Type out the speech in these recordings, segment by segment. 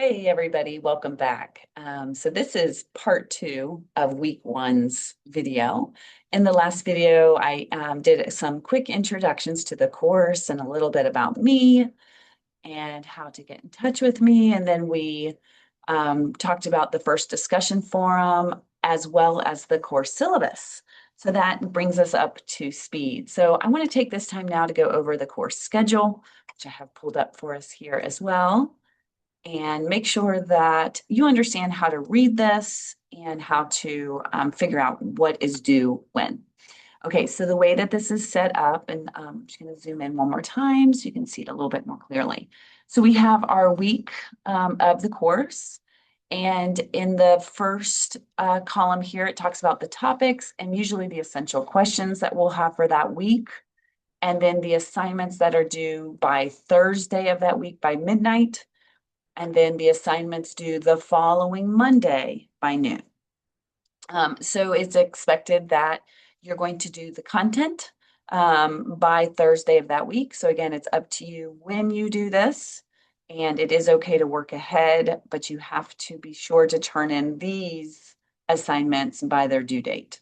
Hey, everybody, welcome back. So this is part two of week one's video. In the last video, I did some quick introductions to the course and a little bit about me and how to get in touch with me. And then we talked about the first discussion forum as well as the course syllabus. So that brings us up to speed. So I want to take this time now to go over the course schedule, which I have pulled up for us here as well, and make sure that you understand how to read this and how to figure out what is due when. Okay, so the way that this is set up, and I'm just going to zoom in one more time so you can see it a little bit more clearly. So we have our week of the course, and in the first column here, it talks about the topics and usually the essential questions that we'll have for that week, and then the assignments that are due by Thursday of that week by midnight, and then the assignments due the following Monday by noon. So it's expected that you're going to do the content by Thursday of that week. So again, it's up to you when you do this, and it is okay to work ahead, but you have to be sure to turn in these assignments by their due date.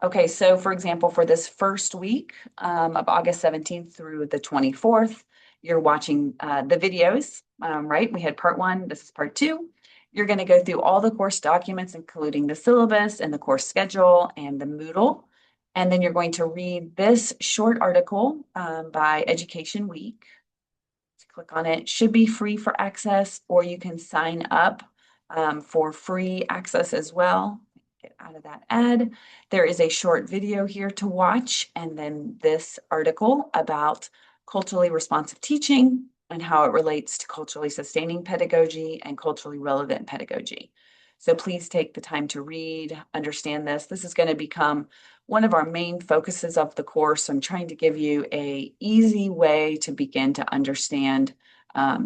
Okay, so for example, for this first week of August 17th through the 24th, you're watching the videos, right? We had part one, this is part two. You're going to go through all the course documents, including the syllabus and the course schedule and the Moodle. And then you're going to read this short article by Education Week. Click on it. It should be free for access, or you can sign up for free access as well. Get out of that ad. There is a short video here to watch, and then this article about culturally responsive teaching and how it relates to culturally sustaining pedagogy and culturally relevant pedagogy. So please take the time to read, understand this. This is going to become one of our main focuses of the course. I'm trying to give you an easy way to begin to understand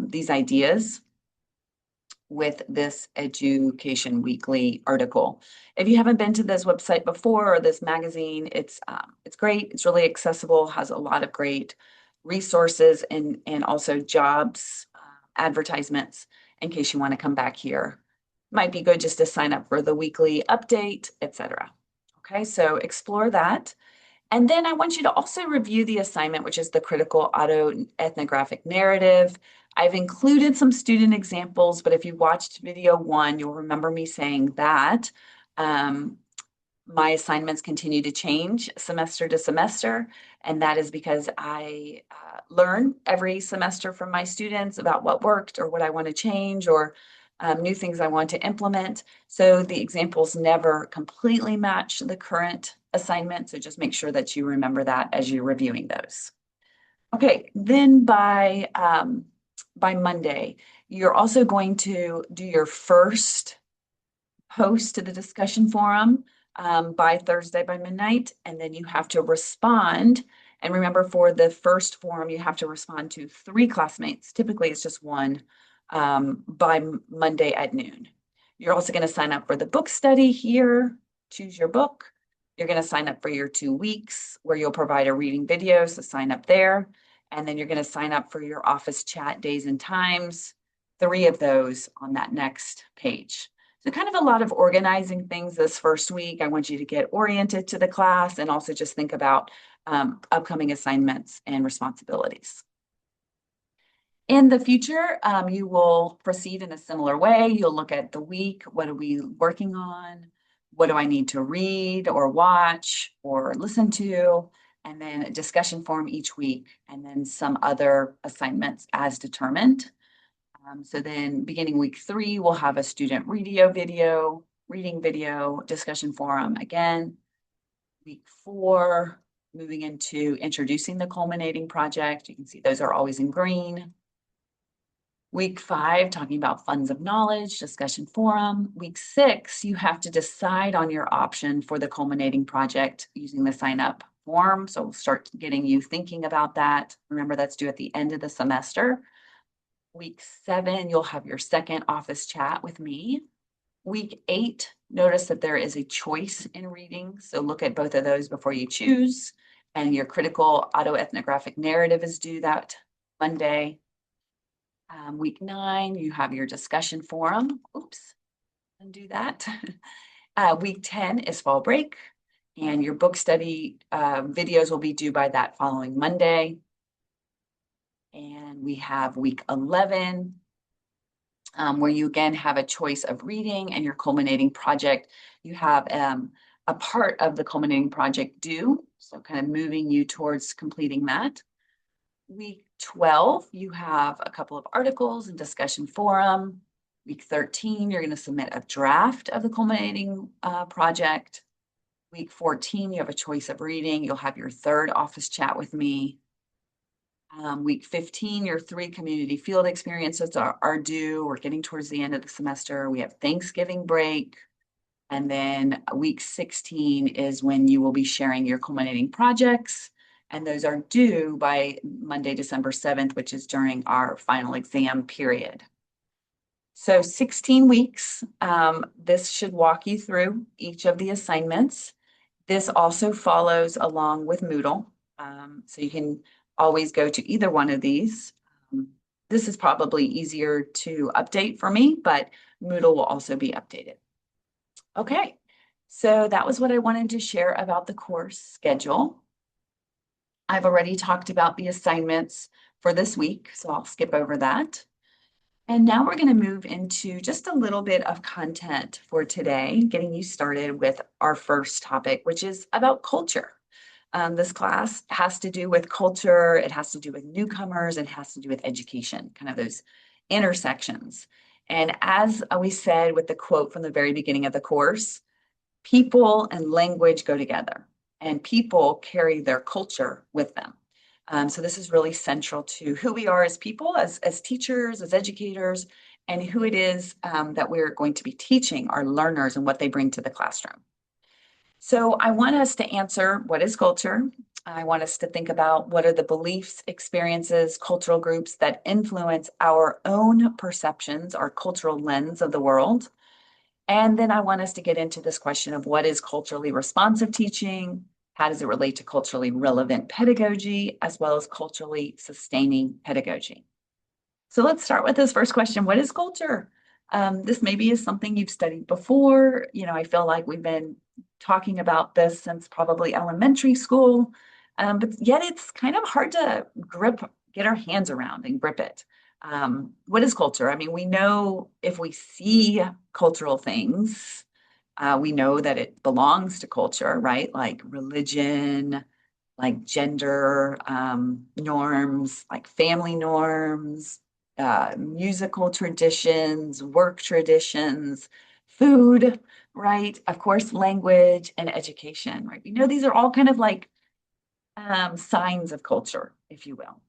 these ideas with this Education Weekly article. If you haven't been to this website before or this magazine, it's great. It's really accessible, has a lot of great resources and also jobs, advertisements in case you want to come back here. Might be good just to sign up for the weekly update, etc. Okay, so explore that. And then I want you to also review the assignment, which is the critical autoethnographic narrative. I've included some student examples, but if you watched video one, you'll remember me saying that my assignments continue to change semester to semester. And that is because I learn every semester from my students about what worked or what I want to change or new things I want to implement. So the examples never completely match the current assignment. So just make sure that you remember that as you're reviewing those. Okay, then by Monday, you're also going to do your first post to the discussion forum by Thursday by midnight, and then you have to respond. And remember, for the first forum, you have to respond to 3 classmates. Typically, it's just one by Monday at noon. You're also going to sign up for the book study here, choose your book. You're going to sign up for your 2 weeks where you'll provide a reading video, so sign up there. And then you're going to sign up for your office chat days and times, 3 of those on that next page. So kind of a lot of organizing things this first week. I want you to get oriented to the class and also just think about upcoming assignments and responsibilities. In the future, you will proceed in a similar way. You'll look at the week. What are we working on? What do I need to read or watch or listen to? And then a discussion forum each week, and then some other assignments as determined. So then beginning week 3, we'll have a student reading video, discussion forum again. Week 4, moving into introducing the culminating project. You can see those are always in green. Week 5, talking about funds of knowledge, discussion forum. Week 6, you have to decide on your option for the culminating project using the sign up form. So we'll start getting you thinking about that. Remember, that's due at the end of the semester. Week 7, you'll have your second office chat with me. Week 8, notice that there is a choice in reading. So look at both of those before you choose. And your critical autoethnographic narrative is due that Monday. Week 9, you have your discussion forum. Oops, undo that. Week 10 is fall break, and your book study videos will be due by that following Monday. And we have week 11, where you again have a choice of reading and your culminating project. You have a part of the culminating project due, so kind of moving you towards completing that. Week 12, you have a couple of articles and discussion forum. Week 13, you're going to submit a draft of the culminating project. Week 14, you have a choice of reading. You'll have your third office chat with me. Week 15, your 3 community field experiences are due. We're getting towards the end of the semester. We have Thanksgiving break. And then week 16 is when you will be sharing your culminating projects. And those are due by Monday, December 7th, which is during our final exam period. So 16 weeks, this should walk you through each of the assignments. This also follows along with Moodle. So you can always go to either one of these. This is probably easier to update for me, but Moodle will also be updated. Okay, so that was what I wanted to share about the course schedule. I've already talked about the assignments for this week, so I'll skip over that. And now we're going to move into just a little bit of content for today, getting you started with our first topic, which is about culture. This class has to do with culture, it has to do with newcomers, it has to do with education, kind of those intersections. And as we said with the quote from the very beginning of the course, people and language go together, and people carry their culture with them. So this is really central to who we are as people, as teachers, as educators, and who it is that we're going to be teaching our learners and what they bring to the classroom. So I want us to answer, what is culture? I want us to think about what are the beliefs, experiences, cultural groups that influence our own perceptions, our cultural lens of the world. And then I want us to get into this question of what is culturally responsive teaching? How does it relate to culturally relevant pedagogy, as well as culturally sustaining pedagogy? So let's start with this first question. What is culture? This maybe is something you've studied before. You know, I feel like we've been talking about this since probably elementary school, but yet it's kind of hard to get our hands around and grip it. What is culture? I mean, we know if we see cultural things, we know that it belongs to culture, right? Like religion, like gender norms, like family norms, musical traditions, work traditions, food, right? Of course, language and education, right? We know these are all kind of like signs of culture, if you will.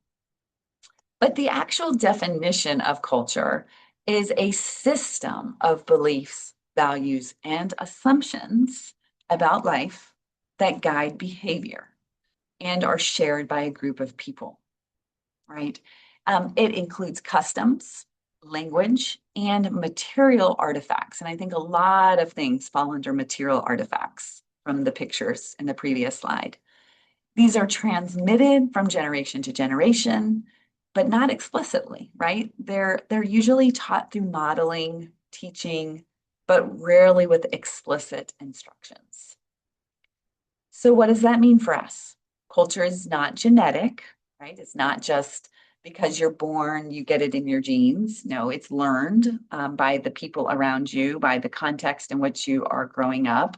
But the actual definition of culture is a system of beliefs, values, and assumptions about life that guide behavior and are shared by a group of people, right? It includes customs, language, and material artifacts. And I think a lot of things fall under material artifacts from the pictures in the previous slide. These are transmitted from generation to generation, but not explicitly, right? They're usually taught through modeling, teaching, but rarely with explicit instructions. So what does that mean for us? Culture is not genetic, right? It's not just because you're born, you get it in your genes. No, it's learned by the people around you, by the context in which you are growing up.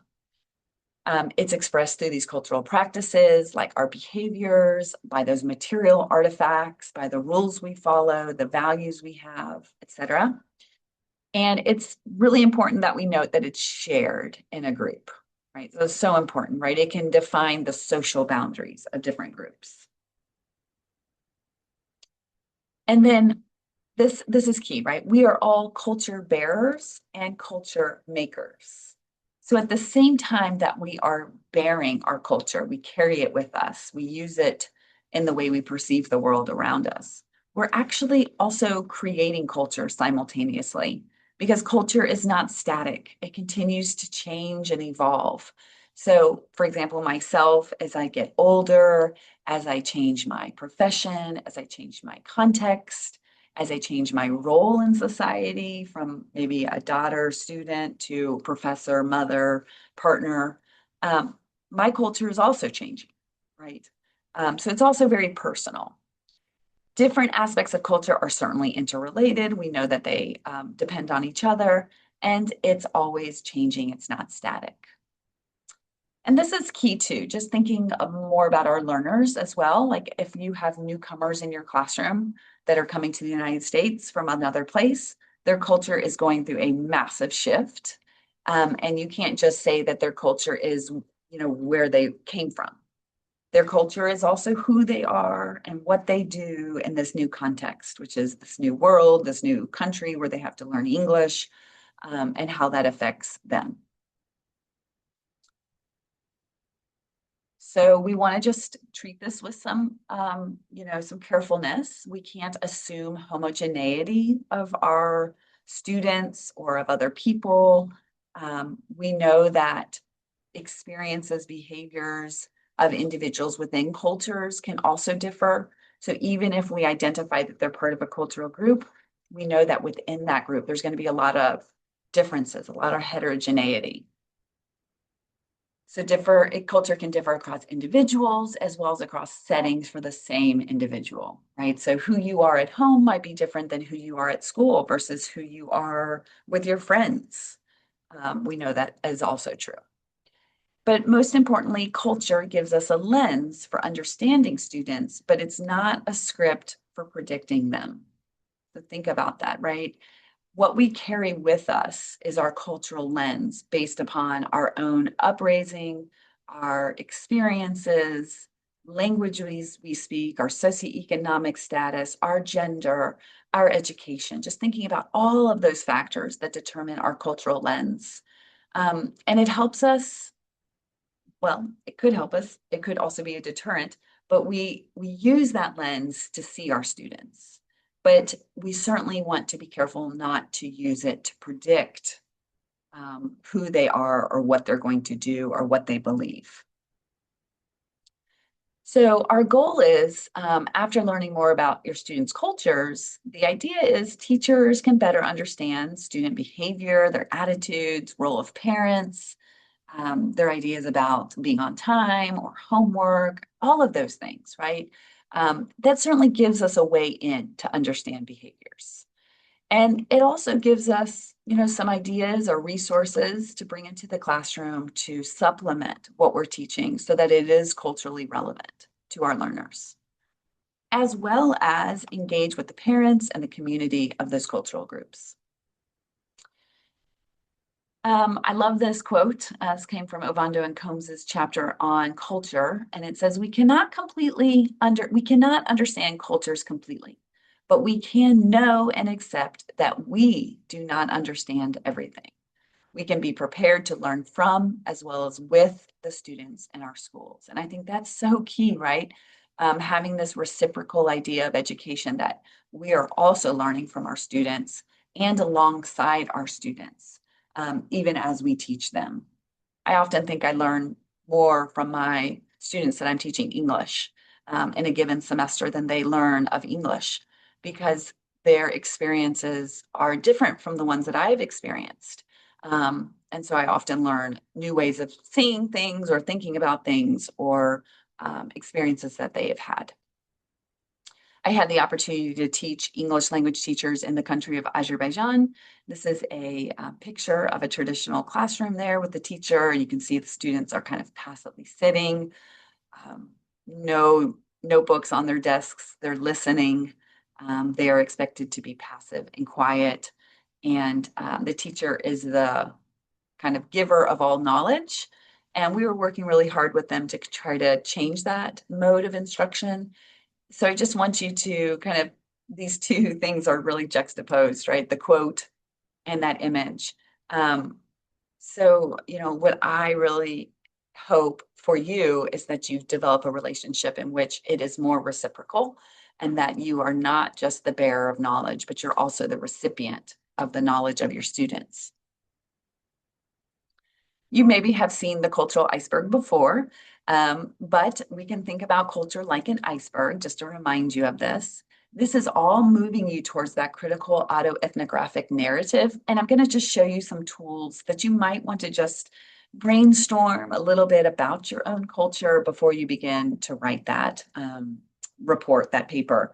It's expressed through these cultural practices, like our behaviors, by those material artifacts, by the rules we follow, the values we have, etc. And it's really important that we note that it's shared in a group, right? So it's so important, right? It can define the social boundaries of different groups. And then this is key, right? We are all culture bearers and culture makers. So at the same time that we are bearing our culture, we carry it with us, we use it in the way we perceive the world around us. We're actually also creating culture simultaneously, because culture is not static. It continues to change and evolve. So, for example, myself, as I get older, as I change my profession, as I change my context, as I change my role in society from maybe a daughter, student to professor, mother, partner, um, my culture is also changing, right? So it's also very personal. Different aspects of culture are certainly interrelated. We know that they depend on each other, and it's always changing. It's not static. And this is key too, just thinking more about our learners as well. Like if you have newcomers in your classroom that are coming to the United States from another place, their culture is going through a massive shift. And you can't just say that their culture is, where they came from. Their culture is also who they are and what they do in this new context, which is this new world, this new country where they have to learn English, and how that affects them. So we want to just treat this with some carefulness. We can't assume homogeneity of our students or of other people. We know that experiences, behaviors of individuals within cultures can also differ. So even if we identify that they're part of a cultural group, we know that within that group, there's going to be a lot of differences, a lot of heterogeneity. So culture can differ across individuals as well as across settings for the same individual, right? So who you are at home might be different than who you are at school versus who you are with your friends. We know that is also true. But most importantly, culture gives us a lens for understanding students, but it's not a script for predicting them. So think about that, right? What we carry with us is our cultural lens based upon our own upraising, our experiences, languages we speak, our socioeconomic status, our gender, our education, just thinking about all of those factors that determine our cultural lens. And it helps us, well, it could help us, it could also be a deterrent, but we use that lens to see our students. But we certainly want to be careful not to use it to predict who they are or what they're going to do or what they believe. So our goal is, after learning more about your students' cultures, the idea is teachers can better understand student behavior, their attitudes, role of parents, their ideas about being on time or homework, all of those things, right? That certainly gives us a way in to understand behaviors. And it also gives us, some ideas or resources to bring into the classroom to supplement what we're teaching so that it is culturally relevant to our learners, as well as engage with the parents and the community of those cultural groups. I love this quote. This came from Ovando and Combs's chapter on culture, and it says, we cannot understand cultures completely, but we can know and accept that we do not understand everything. We can be prepared to learn from as well as with the students in our schools. And I think that's so key, right? Having this reciprocal idea of education that we are also learning from our students and alongside our students, even as we teach them. I often think I learn more from my students that I'm teaching English in a given semester than they learn of English because their experiences are different from the ones that I've experienced. And so I often learn new ways of seeing things or thinking about things or experiences that they have had. I had the opportunity to teach English language teachers in the country of Azerbaijan. This is a picture of a traditional classroom there with the teacher. You can see the students are kind of passively sitting, no notebooks on their desks. They're listening. They are expected to be passive and quiet. And the teacher is the kind of giver of all knowledge. And we were working really hard with them to try to change that mode of instruction. So I just want you to these two things are really juxtaposed, right? The quote and that image. So, what I really hope for you is that you develop a relationship in which it is more reciprocal and that you are not just the bearer of knowledge, but you're also the recipient of the knowledge of your students. You maybe have seen the cultural iceberg before, but we can think about culture like an iceberg, just to remind you of this. This is all moving you towards that critical autoethnographic narrative. And I'm going to just show you some tools that you might want to just brainstorm a little bit about your own culture before you begin to write that report, that paper.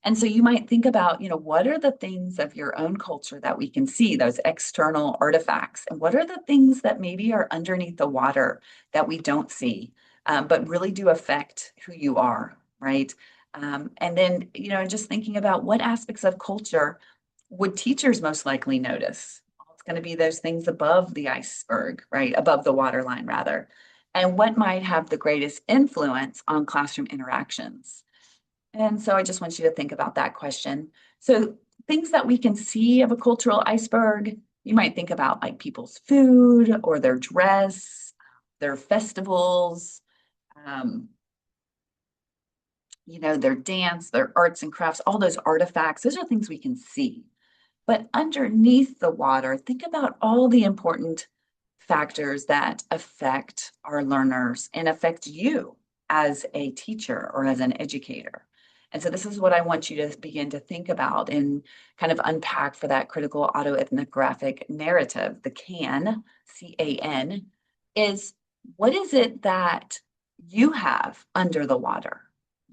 And so you might think about, what are the things of your own culture that we can see, those external artifacts? And what are the things that maybe are underneath the water that we don't see, but really do affect who you are, right? And then, just thinking about what aspects of culture would teachers most likely notice? Well, it's going to be those things above the iceberg, right? Above the waterline, rather. And what might have the greatest influence on classroom interactions? And so I just want you to think about that question. So things that we can see of a cultural iceberg, you might think about like people's food or their dress, their festivals, um, their dance, their arts and crafts, all those artifacts, those are things we can see. But underneath the water, think about all the important factors that affect our learners and affect you as a teacher or as an educator. And so this is what I want you to begin to think about and kind of unpack for that critical autoethnographic narrative. The CAN, C-A-N, is what is it that you have under the water,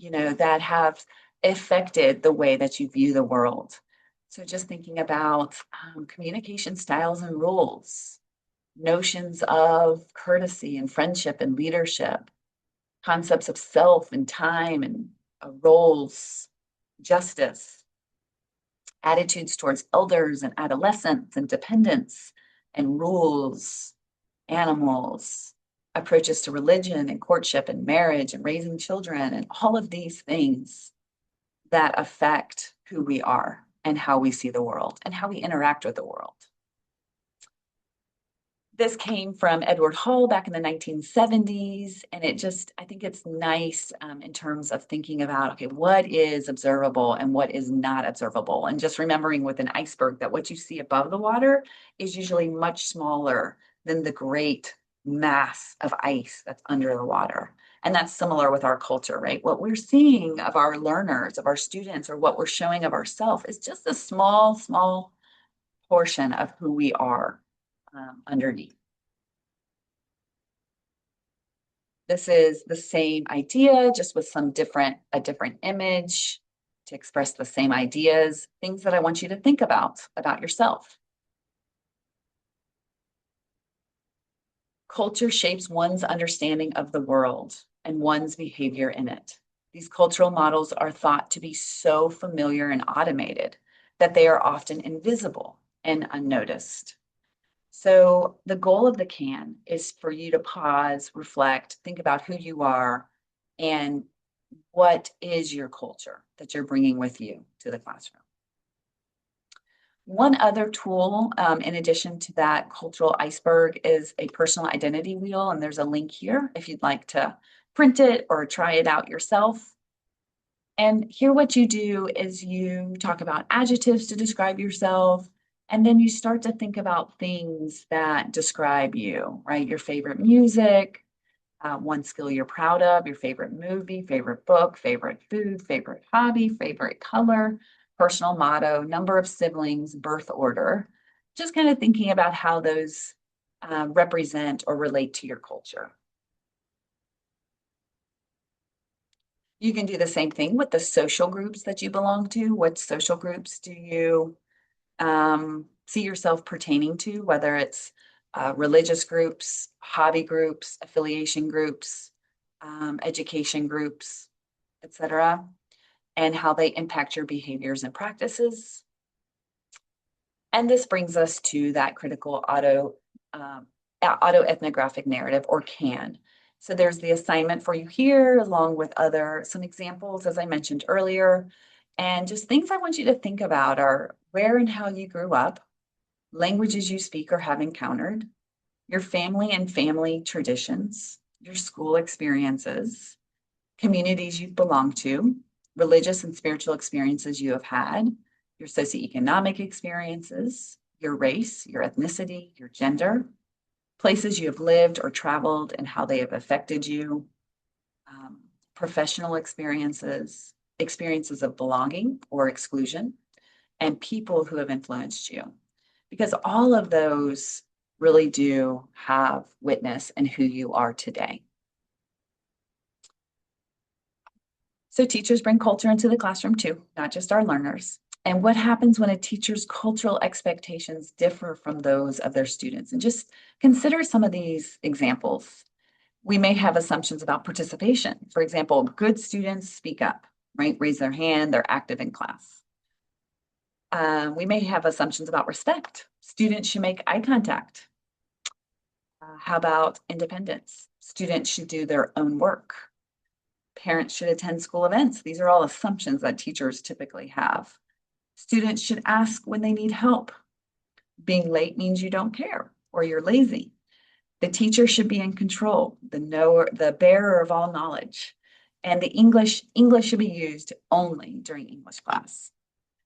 that have affected the way that you view the world? So just thinking about communication styles and rules, notions of courtesy and friendship and leadership, concepts of self and time and roles, justice, attitudes towards elders and adolescents and dependents and rules, animals, approaches to religion and courtship and marriage and raising children, and all of these things that affect who we are and how we see the world and how we interact with the world. This came from Edward Hall back in the 1970s, and I think it's nice in terms of thinking about, okay, what is observable and what is not observable? And just remembering with an iceberg that what you see above the water is usually much smaller than the great mass of ice that's under the water. And that's similar with our culture, right? What we're seeing of our learners, of our students, or what we're showing of ourselves is just a small, small portion of who we are underneath. This is the same idea, just with a different image to express the same ideas, things that I want you to think about yourself. Culture shapes one's understanding of the world and one's behavior in it. These cultural models are thought to be so familiar and automated that they are often invisible and unnoticed. So the goal of the CAN is for you to pause, reflect, think about who you are and what is your culture that you're bringing with you to the classroom. One other tool, in addition to that cultural iceberg, is a personal identity wheel, and there's a link here if you'd like to print it or try it out yourself. And here what you do is you talk about adjectives to describe yourself, and then you start to think about things that describe you, right? Your favorite music, one skill you're proud of, your favorite movie, favorite book, favorite food, favorite hobby, favorite color, personal motto, number of siblings, birth order. Just kind of thinking about how those represent or relate to your culture. You can do the same thing with the social groups that you belong to. What social groups do you see yourself pertaining to, whether it's religious groups, hobby groups, affiliation groups, education groups, etc., and how they impact your behaviors and practices. And this brings us to that critical autoethnographic narrative, or CAN. So there's the assignment for you here, along with some examples, as I mentioned earlier. And just things I want you to think about are where and how you grew up, languages you speak or have encountered, your family and family traditions, your school experiences, communities you belong to, religious and spiritual experiences you have had, your socioeconomic experiences, your race, your ethnicity, your gender, places you have lived or traveled and how they have affected you, professional experiences, experiences of belonging or exclusion, and people who have influenced you. Because all of those really do have witness in who you are today. So teachers bring culture into the classroom too, not just our learners. And what happens when a teacher's cultural expectations differ from those of their students? And just consider some of these examples. We may have assumptions about participation. For example, good students speak up, right? Raise their hand, they're active in class. We may have assumptions about respect. Students should make eye contact. How about independence? Students should do their own work. Parents should attend school events. These are all assumptions that teachers typically have. Students should ask when they need help. Being late means you don't care or you're lazy. The teacher should be in control, the knower, the bearer of all knowledge. And the English should be used only during English class.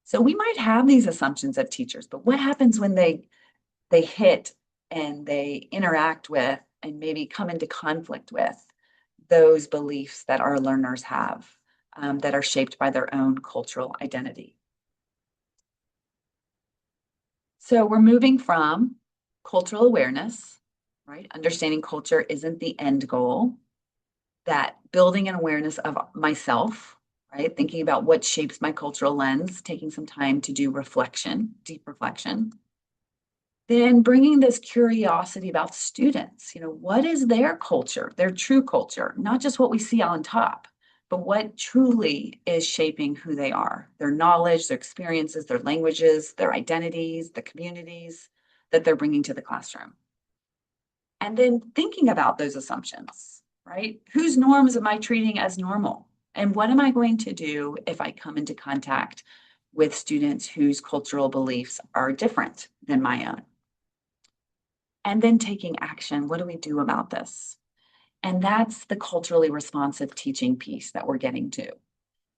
So we might have these assumptions of teachers, but what happens when they hit and they interact with and maybe come into conflict with those beliefs that our learners have that are shaped by their own cultural identity? So we're moving from cultural awareness, right? Understanding culture isn't the end goal, that building an awareness of myself, right? Thinking about what shapes my cultural lens, taking some time to do reflection, deep reflection. Then bringing this curiosity about students, what is their culture, their true culture, not just what we see on top, but what truly is shaping who they are, their knowledge, their experiences, their languages, their identities, the communities that they're bringing to the classroom. And then thinking about those assumptions, right? Whose norms am I treating as normal? And what am I going to do if I come into contact with students whose cultural beliefs are different than my own? And then taking action. What do we do about this? And that's the culturally responsive teaching piece that we're getting to.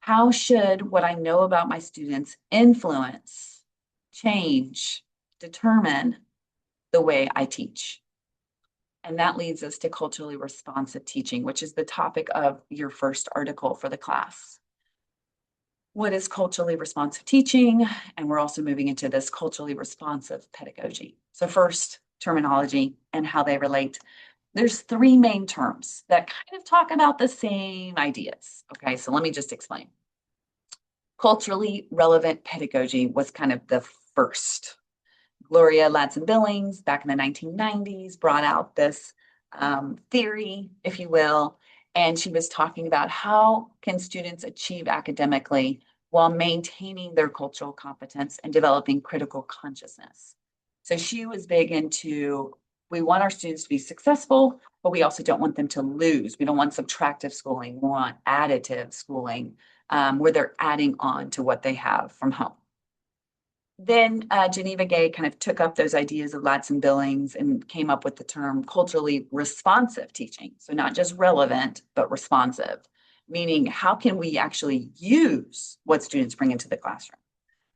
How should what I know about my students influence, change, determine the way I teach? And that leads us to culturally responsive teaching, which is the topic of your first article for the class. What is culturally responsive teaching? And we're also moving into this culturally responsive pedagogy. So first, terminology and how they relate. There's three main terms that kind of talk about the same ideas. Okay, so let me just explain. Culturally relevant pedagogy was kind of the first. Gloria Ladson-Billings, back in the 1990s, brought out this theory, if you will, and she was talking about how can students achieve academically while maintaining their cultural competence and developing critical consciousness. So she was big into, we want our students to be successful, but we also don't want them to lose. We don't want subtractive schooling. We want additive schooling where they're adding on to what they have from home. Then Geneva Gay kind of took up those ideas of Ladson-Billings and came up with the term culturally responsive teaching. So not just relevant, but responsive, meaning how can we actually use what students bring into the classroom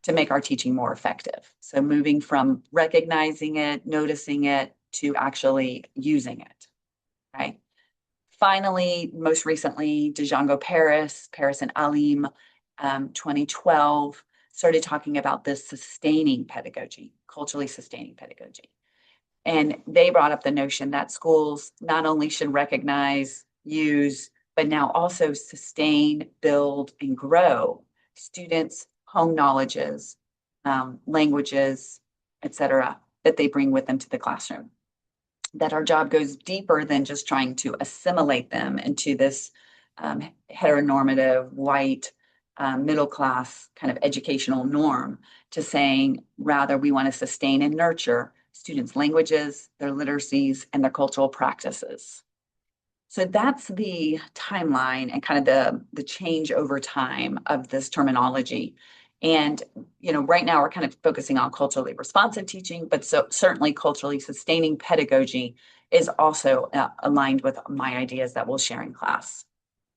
to make our teaching more effective? So moving from recognizing it, noticing it, to actually using it, okay? Finally, most recently, Django Paris and Alim, 2012, started talking about this sustaining pedagogy, culturally sustaining pedagogy. And they brought up the notion that schools not only should recognize, use, but now also sustain, build, and grow students' home knowledges, languages, et cetera, that they bring with them to the classroom. That our job goes deeper than just trying to assimilate them into this heteronormative, white, middle class kind of educational norm, to saying rather we want to sustain and nurture students' languages, their literacies, and their cultural practices. So that's the timeline and kind of the change over time of this terminology. And right now we're kind of focusing on culturally responsive teaching, but so certainly culturally sustaining pedagogy is also aligned with my ideas that we'll share in class.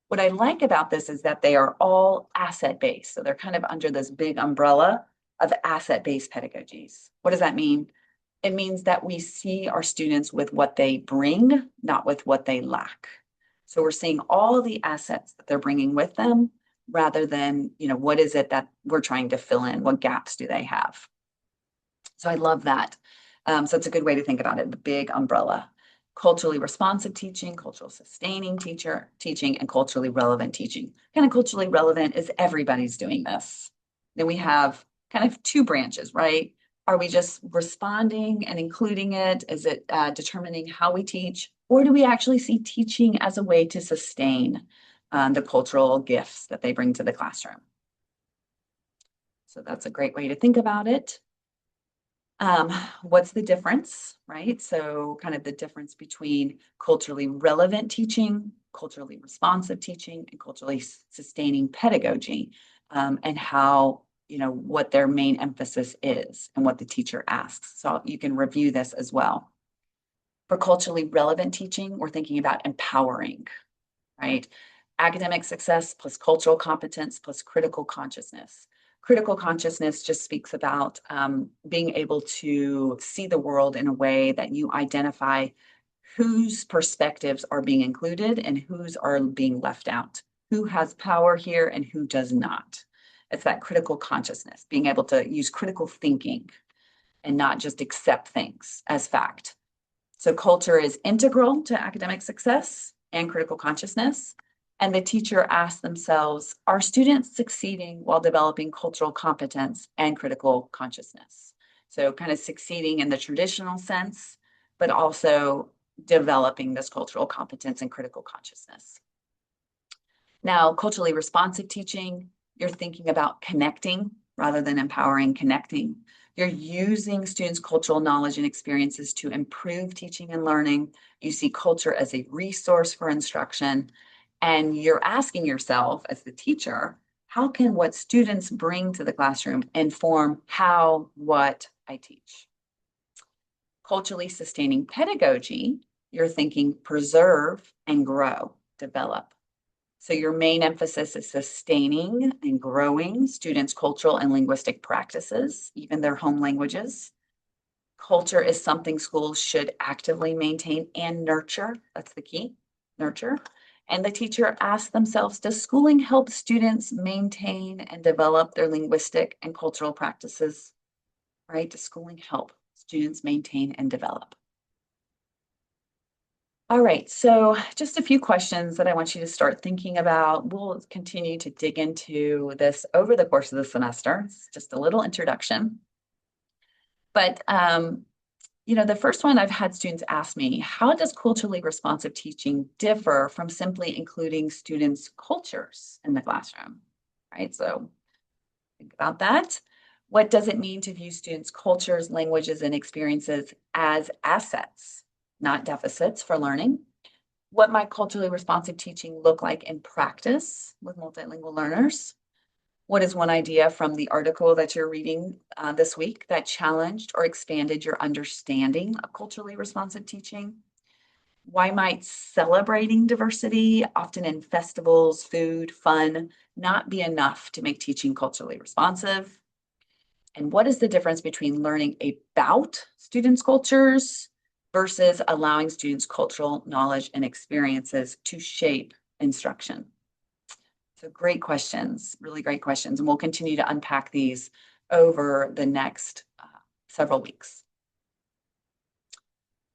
What I like about this is that they are all asset-based. So they're kind of under this big umbrella of asset-based pedagogies. What does that mean? It means that we see our students with what they bring, not with what they lack. So we're seeing all the assets that they're bringing with them, rather than, what is it that we're trying to fill in? What gaps do they have? So I love that. So it's a good way to think about it, the big umbrella. Culturally responsive teaching, cultural sustaining teaching, and culturally relevant teaching. Kind of culturally relevant is everybody's doing this. Then we have kind of two branches, right? Are we just responding and including it? Is it determining how we teach? Or do we actually see teaching as a way to sustain the cultural gifts that they bring to the classroom? So that's a great way to think about it. What's the difference, right? So kind of the difference between culturally relevant teaching, culturally responsive teaching, and culturally sustaining pedagogy, and how, what their main emphasis is and what the teacher asks. So you can review this as well. For culturally relevant teaching, we're thinking about empowering, right? Academic success plus cultural competence plus critical consciousness. Critical consciousness just speaks about being able to see the world in a way that you identify whose perspectives are being included and whose are being left out, who has power here and who does not. It's that critical consciousness, being able to use critical thinking and not just accept things as fact. So culture is integral to academic success and critical consciousness. And the teacher asks themselves, are students succeeding while developing cultural competence and critical consciousness? So kind of succeeding in the traditional sense, but also developing this cultural competence and critical consciousness. Now, culturally responsive teaching, you're thinking about connecting rather than empowering, connecting. You're using students' cultural knowledge and experiences to improve teaching and learning. You see culture as a resource for instruction. And you're asking yourself as the teacher, how can what students bring to the classroom inform how, what I teach? Culturally sustaining pedagogy, you're thinking preserve and grow, develop. So your main emphasis is sustaining and growing students' cultural and linguistic practices, even their home languages. Culture is something schools should actively maintain and nurture. That's the key, nurture. And the teacher asks themselves, does schooling help students maintain and develop their linguistic and cultural practices? Right? Does schooling help students maintain and develop? All right, so just a few questions that I want you to start thinking about. We'll continue to dig into this over the course of the semester. It's just a little introduction. But the first one I've had students ask me, how does culturally responsive teaching differ from simply including students' cultures in the classroom? Right, so think about that. What does it mean to view students' cultures, languages, and experiences as assets, not deficits for learning? What might culturally responsive teaching look like in practice with multilingual learners? What is one idea from the article that you're reading this week that challenged or expanded your understanding of culturally responsive teaching? Why might celebrating diversity, often in festivals, food, fun, not be enough to make teaching culturally responsive? And what is the difference between learning about students' cultures versus allowing students' cultural knowledge and experiences to shape instruction? So great questions, really great questions. And we'll continue to unpack these over the next several weeks.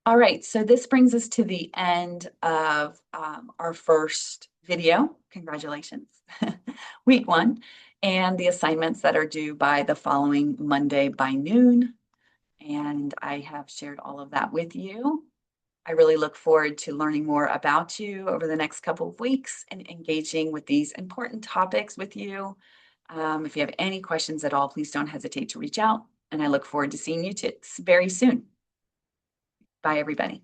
All right, so this brings us to the end of our first video. Congratulations, week one, and the assignments that are due by the following Monday by noon. And I have shared all of that with you. I really look forward to learning more about you over the next couple of weeks and engaging with these important topics with you. If you have any questions at all, please don't hesitate to reach out. And I look forward to seeing you very soon. Bye, everybody.